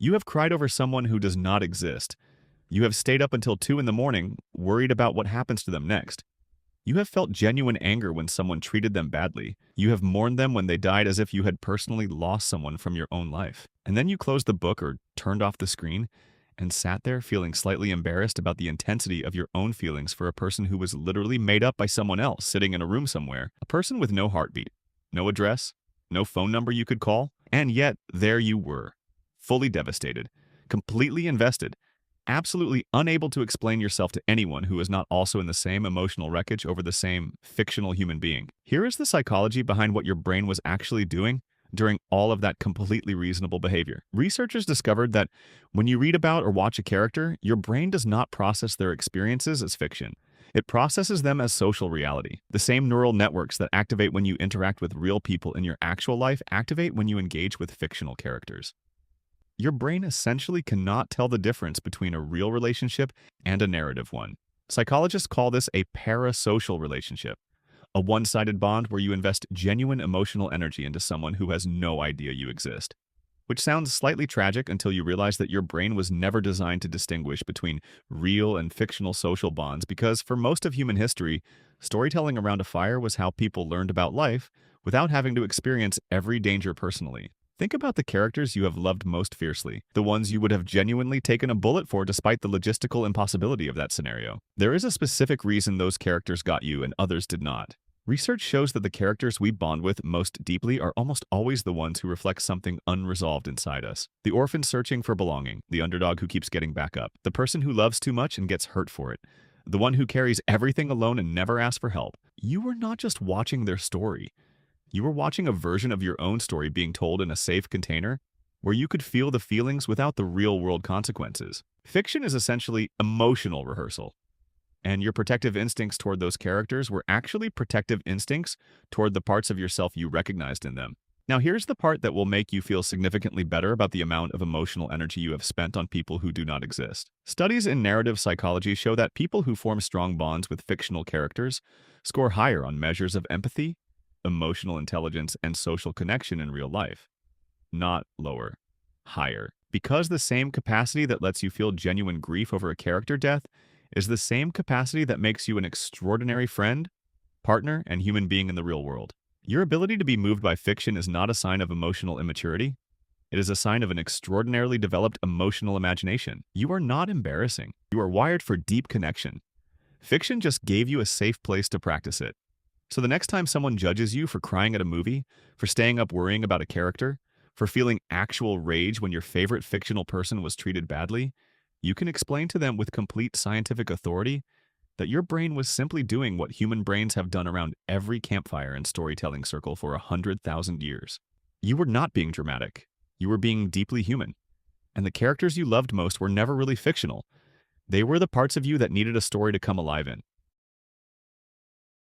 You have cried over someone who does not exist. You have stayed up until 2 in the morning, worried about what happens to them next. You have felt genuine anger when someone treated them badly. You have mourned them when they died as if you had personally lost someone from your own life. And then you closed the book or turned off the screen and sat there feeling slightly embarrassed about the intensity of your own feelings for a person who was literally made up by someone else sitting in a room somewhere. A person with no heartbeat, no address, no phone number you could call. And yet, there you were, fully devastated, completely invested, absolutely unable to explain yourself to anyone who is not also in the same emotional wreckage over the same fictional human being. Here is the psychology behind what your brain was actually doing during all of that completely reasonable behavior. Researchers discovered that when you read about or watch a character, your brain does not process their experiences as fiction. It processes them as social reality. The same neural networks that activate when you interact with real people in your actual life activate when you engage with fictional characters. Your brain essentially cannot tell the difference between a real relationship and a narrative one. Psychologists call this a parasocial relationship, a one-sided bond where you invest genuine emotional energy into someone who has no idea you exist. Which sounds slightly tragic until you realize that your brain was never designed to distinguish between real and fictional social bonds because for most of human history, storytelling around a fire was how people learned about life without having to experience every danger personally. Think about the characters you have loved most fiercely, the ones you would have genuinely taken a bullet for despite the logistical impossibility of that scenario. There is a specific reason those characters got you and others did not. Research shows that the characters we bond with most deeply are almost always the ones who reflect something unresolved inside us. The orphan searching for belonging, the underdog who keeps getting back up, the person who loves too much and gets hurt for it, the one who carries everything alone and never asks for help. You were not just watching their story. You were watching a version of your own story being told in a safe container where you could feel the feelings without the real-world consequences. Fiction is essentially emotional rehearsal. And your protective instincts toward those characters were actually protective instincts toward the parts of yourself you recognized in them. Now here's the part that will make you feel significantly better about the amount of emotional energy you have spent on people who do not exist. Studies in narrative psychology show that people who form strong bonds with fictional characters score higher on measures of empathy, emotional intelligence, and social connection in real life. Not lower, higher. Because the same capacity that lets you feel genuine grief over a character death is the same capacity that makes you an extraordinary friend, partner, and human being in the real world. Your ability to be moved by fiction is not a sign of emotional immaturity. It is a sign of an extraordinarily developed emotional imagination. You are not embarrassing. You are wired for deep connection. Fiction just gave you a safe place to practice it. So the next time someone judges you for crying at a movie, for staying up worrying about a character, for feeling actual rage when your favorite fictional person was treated badly, you can explain to them with complete scientific authority that your brain was simply doing what human brains have done around every campfire and storytelling circle for 100,000 years. You were not being dramatic. You were being deeply human. And the characters you loved most were never really fictional. They were the parts of you that needed a story to come alive in.